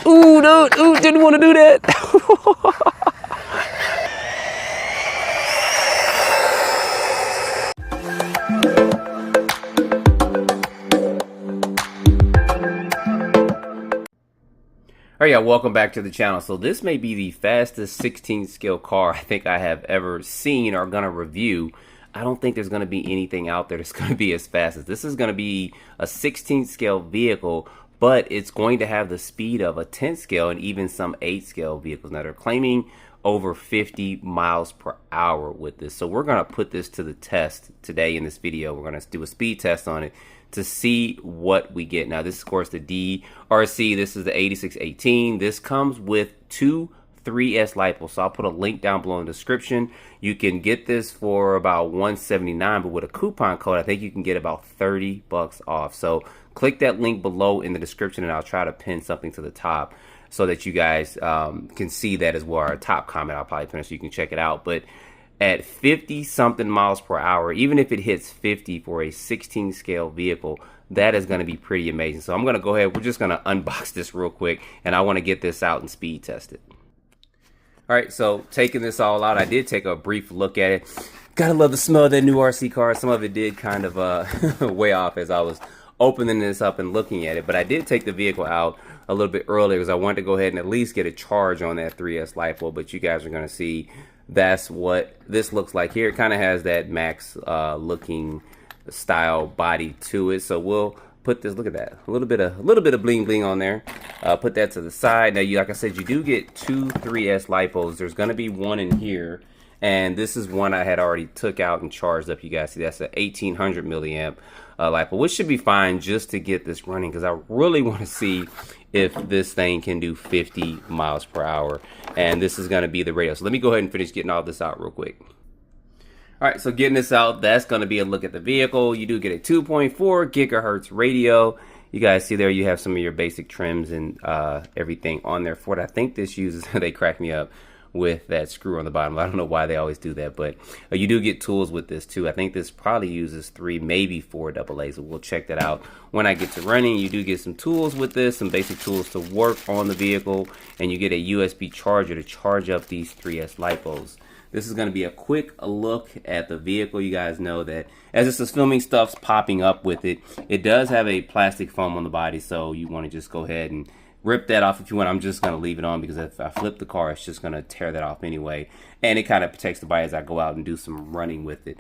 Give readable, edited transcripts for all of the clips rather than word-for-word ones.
Ooh, dude, ooh, didn't want to do that. Alright, y'all, welcome back to the channel. So this may be the fastest 16 scale car I think I have ever seen or gonna review. I don't think there's gonna be anything out there that's gonna be as fast as this. Is gonna be a 16 scale vehicle, but it's going to have the speed of a 10 scale and even some 8 scale vehicles. Now they're claiming over 50 miles per hour with this. So we're gonna put this to the test today in this video. We're gonna do a speed test on it to see what we get. Now this is of course the DEERC, this is the 8618. This comes with two 3S LiPos, so I'll put a link down below in the description. You can get this for about $179, but with a coupon code I think you can get about 30 bucks off. So click that link below in the description and I'll try to pin something to the top so that you guys can see that as well. Our top comment I'll probably pin so you can check it out. But at 50 something miles per hour, even if it hits 50 for a 16 scale vehicle, that is going to be pretty amazing. So I'm going to go ahead, we're just going to unbox this real quick, and I want to get this out and speed test it. All right, so taking this all out, I did take a brief look at it. Gotta love the smell of that new RC car. Some of it did kind of way off as I was opening this up and looking at it, but I did take the vehicle out a little bit earlier because I wanted to go ahead and at least get a charge on that 3S LiPo. But you guys are going to see that's what this looks like here. It kind of has that Max looking style body to it. So we'll put this, look at that, a little bit of bling bling on there. Put that to the side. Now, like I said, you do get two 3S LiPos. There's going to be one in here, and this is one I had already took out and charged up. You guys see that's an 1800 milliamp LiPo, which should be fine just to get this running, because I really want to see if this thing can do 50 miles per hour. And this is going to be the radio. So let me go ahead and finish getting all this out real quick. All right, so getting this out, that's going to be a look at the vehicle. You do get a 2.4 gigahertz radio. You guys see there you have some of your basic trims and everything on there for it. I think this uses, they crack me up with that screw on the bottom. I don't know why they always do that, but you do get tools with this too. I think this probably uses 3, maybe 4 AA's, so we'll check that out when I get to running. You do get some tools with this, some basic tools to work on the vehicle, and you get a USB charger to charge up these 3S LiPos. This is going to be a quick look at the vehicle. You guys know that as this is filming, stuff's popping up with it. It does have a plastic foam on the body, so you want to just go ahead and rip that off if you want. I'm just going to leave it on because if I flip the car, it's just going to tear that off anyway. And it kind of protects the body as I go out and do some running with it.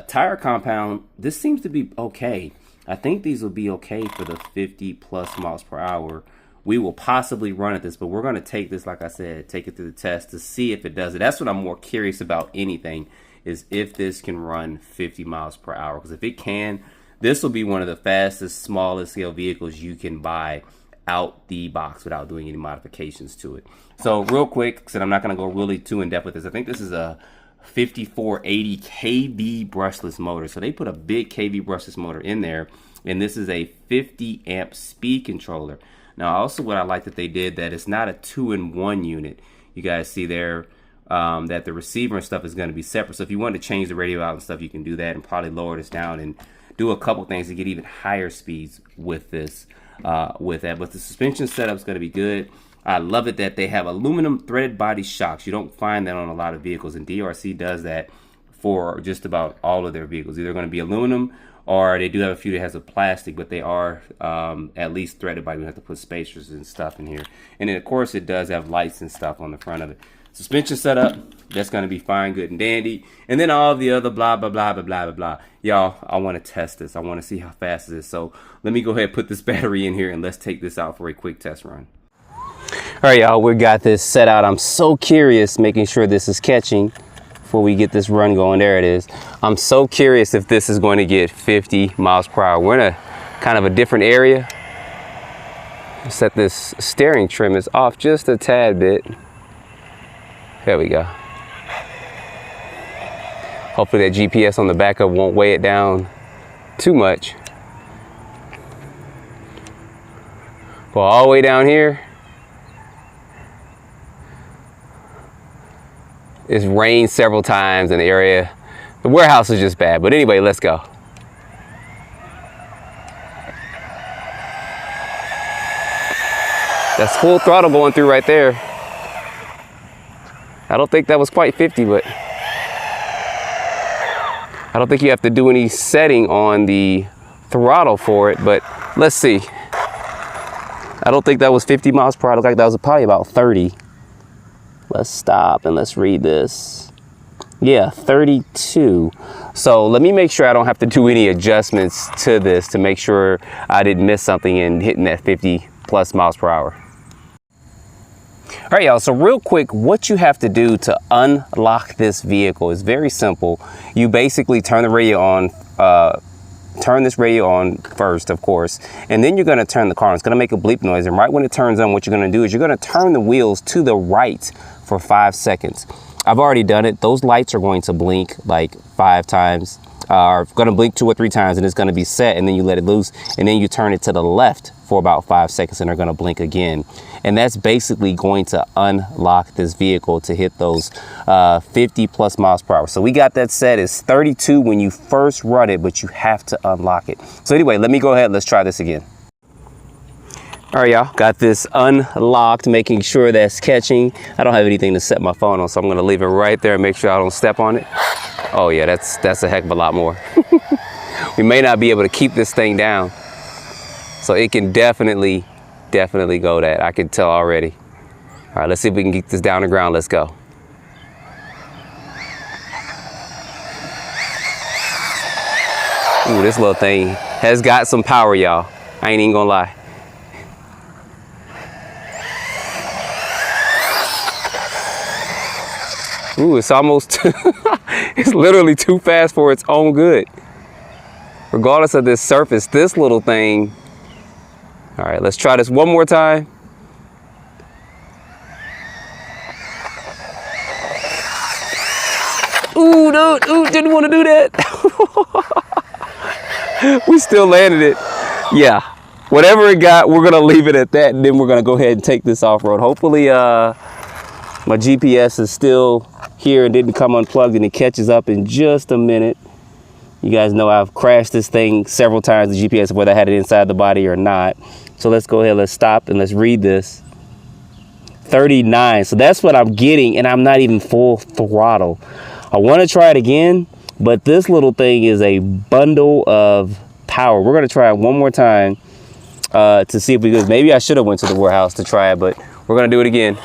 Tire compound, this seems to be okay. I think these will be okay for the 50 plus miles per hour. We will possibly run at this, but we're going to take this, like I said, take it through the test to see if it does it. That's what I'm more curious about anything, is if this can run 50 miles per hour. Because if it can, this will be one of the fastest, smallest scale vehicles you can buy out the box without doing any modifications to it. So real quick, because I'm not going to go really too in depth with this. I think this is a 5480 kV brushless motor. So they put a big kV brushless motor in there, and this is a 50 amp speed controller. Now also what I like that they did, that it's not a 2-in-1 unit. You guys see there that the receiver and stuff is going to be separate. So if you want to change the radio out and stuff, you can do that and probably lower this down and do a couple things to get even higher speeds with this. With that, but the suspension setup is going to be good. I love it that they have aluminum threaded body shocks. You don't find that on a lot of vehicles, and DEERC does that for just about all of their vehicles. Either going to be aluminum, or they do have a few that has a plastic, but they are at least threaded body. We have to put spacers and stuff in here, and then of course it does have lights and stuff on the front of it. Suspension setup, that's going to be fine, good and dandy. And then all the other blah, blah, blah, blah, blah, blah, blah. Y'all, I want to test this. I want to see how fast it is. So let me go ahead and put this battery in here and let's take this out for a quick test run. All right, y'all, we got this set out. I'm so curious, making sure this is catching before we get this run going. There it is. I'm so curious if this is going to get 50 miles per hour. We're in a kind of a different area. Set this steering trim is off just a tad bit. There we go. Hopefully that GPS on the backup won't weigh it down too much. Go all the way down here. It's rained several times in the area. The warehouse is just bad, but anyway, let's go. That's full throttle going through right there. I don't think that was quite 50, but I don't think you have to do any setting on the throttle for it, but let's see. I don't think that was 50 miles per hour. It looked like that was probably about 30. Let's stop and let's read this. Yeah, 32. So let me make sure I don't have to do any adjustments to this to make sure I didn't miss something in hitting that 50 plus miles per hour. All right, y'all, so real quick, what you have to do to unlock this vehicle is very simple. You basically turn the radio on, turn this radio on first, of course, and then you're going to turn the car on. It's going to make a bleep noise, and right when it turns on, what you're going to do is you're going to turn the wheels to the right for 5 seconds. I've already done it. Those lights are going to blink like 5 times, are going to blink 2 or 3 times, and it's going to be set, and then you let it loose, and then you turn it to the left for about 5 seconds, and they're going to blink again. And that's basically going to unlock this vehicle to hit those 50 plus miles per hour. So we got that set. It's 32 when you first run it, but you have to unlock it. So anyway, let me go ahead. Let's try this again. All right, y'all, got this unlocked, making sure that's catching. I don't have anything to set my phone on, so I'm going to leave it right there and make sure I don't step on it. Oh yeah, that's a heck of a lot more. We may not be able to keep this thing down, so it can definitely go that. I can tell already. All right, let's see if we can get this down the ground. Let's go. Ooh, this little thing has got some power, y'all. I ain't even gonna lie. Ooh, it's almost, it's literally too fast for its own good. Regardless of this surface, this little thing. All right, let's try this one more time. Ooh, no, ooh, didn't want to do that. We still landed it. Yeah, whatever it got, we're gonna leave it at that, and then we're gonna go ahead and take this off-road. Hopefully, my GPS is still here and didn't come unplugged, and it catches up in just a minute. You guys know I've crashed this thing several times, the GPS, whether I had it inside the body or not. So let's go ahead, let's stop, and let's read this. 39, so that's what I'm getting, and I'm not even full throttle. I want to try it again, but this little thing is a bundle of power. We're going to try it one more time to see if we could. Maybe I should have went to the warehouse to try it, but we're going to do it again.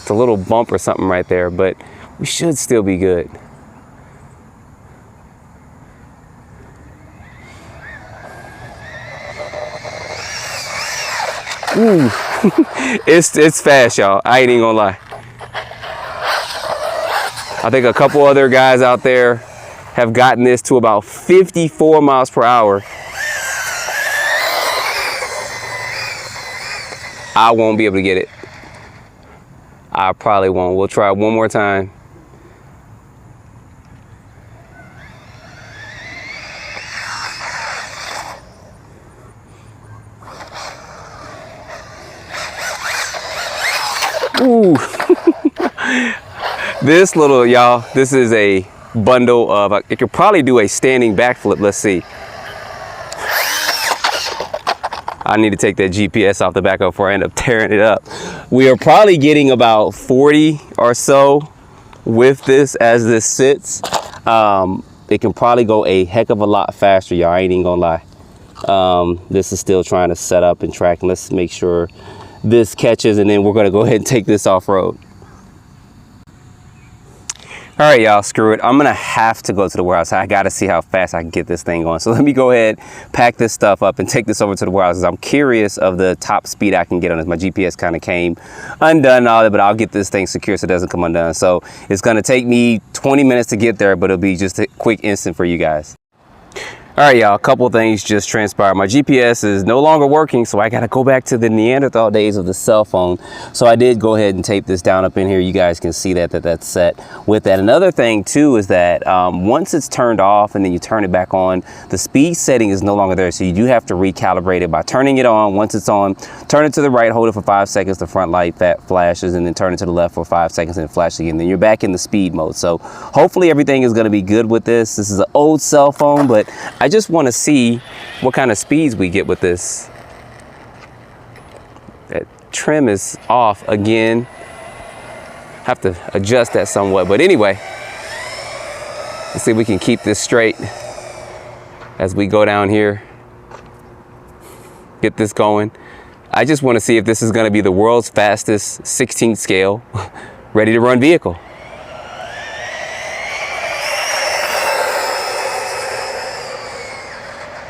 It's a little bump or something right there, but we should still be good. Ooh, it's fast, y'all. I ain't even gonna lie. I think a couple other guys out there have gotten this to about 54 miles per hour. I won't be able to get it. I probably won't. We'll try one more time. Ooh. This little, y'all, this is a bundle of, it could probably do a standing backflip. Let's see. I need to take that GPS off the back up before I end up tearing it up. We are probably getting about 40 or so with this as this sits. It can probably go a heck of a lot faster, y'all. I ain't even gonna lie. This is still trying to set up and track. Let's make sure this catches, and then we're gonna go ahead and take this off-road. All right, y'all, screw it. I'm gonna have to go to the warehouse. I gotta see how fast I can get this thing going. So let me go ahead, pack this stuff up, and take this over to the warehouse, because I'm curious of the top speed I can get on this. My GPS kind of came undone and all that, but I'll get this thing secure so it doesn't come undone. So it's gonna take me 20 minutes to get there, but it'll be just a quick instant for you guys. All right, y'all, a couple of things just transpired. My GPS is no longer working, so I got to go back to the Neanderthal days of the cell phone. So I did go ahead and tape this down up in here. You guys can see that's set with that. Another thing, too, is that once it's turned off and then you turn it back on, the speed setting is no longer there. So you do have to recalibrate it by turning it on. Once it's on, turn it to the right, hold it for 5 seconds, the front light flashes, and then turn it to the left for 5 seconds and it flashes again. Then you're back in the speed mode. So hopefully everything is going to be good with this. This is an old cell phone, but I I just want to see what kind of speeds we get with this. That trim is off again. Have to adjust that somewhat, but anyway, let's see if we can keep this straight as we go down here. Get this going. I just want to see if this is going to be the world's fastest 16 scale ready to run vehicle.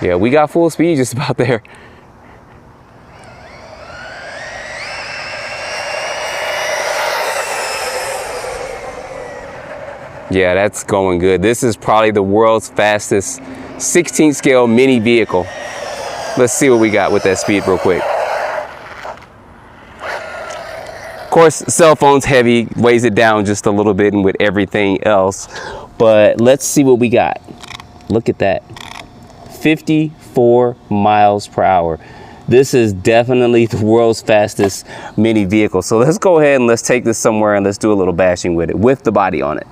Yeah, we got full speed just about there. Yeah, that's going good. This is probably the world's fastest 16 scale mini vehicle. Let's see what we got with that speed real quick. Of course, cell phone's heavy, weighs it down just a little bit and with everything else. But let's see what we got. Look at that. 54 miles per hour. This is definitely the world's fastest mini vehicle. So let's go ahead and let's take this somewhere and let's do a little bashing with it, with the body on it.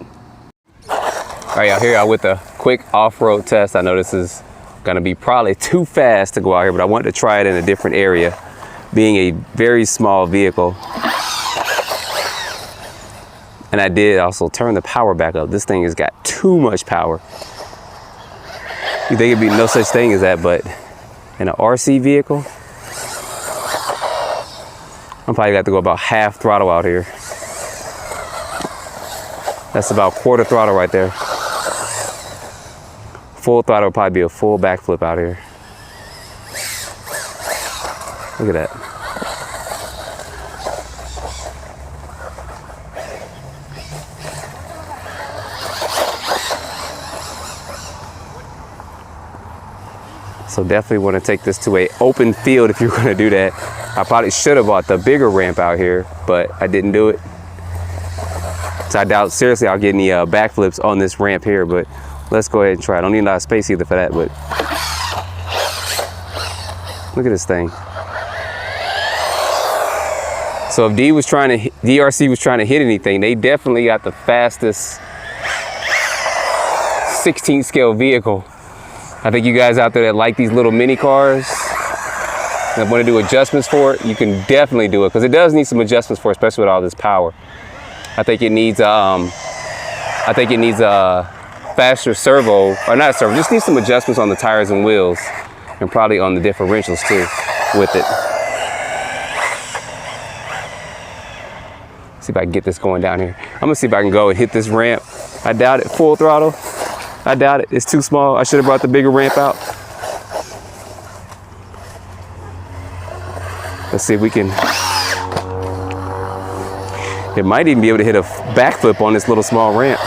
All right, y'all, here y'all with a quick off-road test. I know this is gonna be probably too fast to go out here, but I wanted to try it in a different area, being a very small vehicle. And I did also turn the power back up. This thing has got too much power. You think it'd be no such thing as that, but in an RC vehicle, I'm probably got to go about half throttle out here. That's about quarter throttle right there. Full throttle would probably be a full backflip out here. Look at that. So definitely want to take this to an open field if you're going to do that. I probably should have bought the bigger ramp out here, but I didn't do it. So I doubt seriously I'll get any backflips on this ramp here, but let's go ahead and try. I don't need a lot of space either for that, but look at this thing. So if DRC was trying to hit anything, they definitely got the fastest 16 scale vehicle. I think you guys out there that like these little mini cars and want to do adjustments for it, you can definitely do it, because it does need some adjustments for it, especially with all this power. I think it needs a faster servo, or not servo, just needs some adjustments on the tires and wheels, and probably on the differentials too with it. See if I can get this going down here. I'm gonna see if I can go and hit this ramp. I doubt it. Full throttle. I doubt it. It's too small. I should have brought the bigger ramp out. Let's see if we can. It might even be able to hit a backflip on this little small ramp.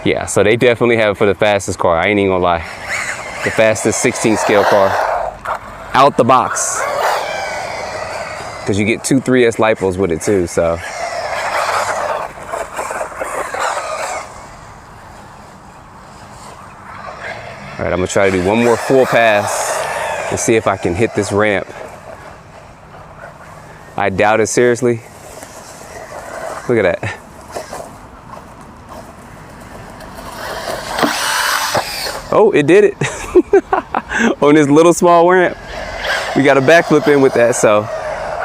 Yeah, so they definitely have it for the fastest car. I ain't even gonna lie. The fastest 16 scale car out the box. Because you get 2 3S lipos with it too, so. All right, I'm gonna try to do one more full pass and see if I can hit this ramp. I doubt it, seriously. Look at that. Oh, it did it. On this little small ramp. We got a backflip in with that, so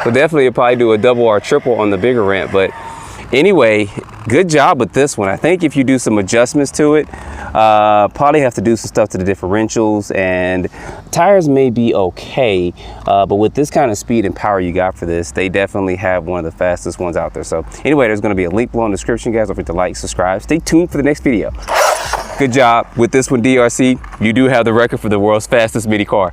definitely you'll probably do a double or triple on the bigger ramp. But anyway, good job with this one. I think if you do some adjustments to it, probably have to do some stuff to the differentials, and tires may be okay, but with this kind of speed and power you got for this, they definitely have one of the fastest ones out there. So anyway, there's going to be a link below in the description, guys. Don't forget to like, subscribe, stay tuned for the next video. Good job with this one, DRC. You do have the record for the world's fastest mini car.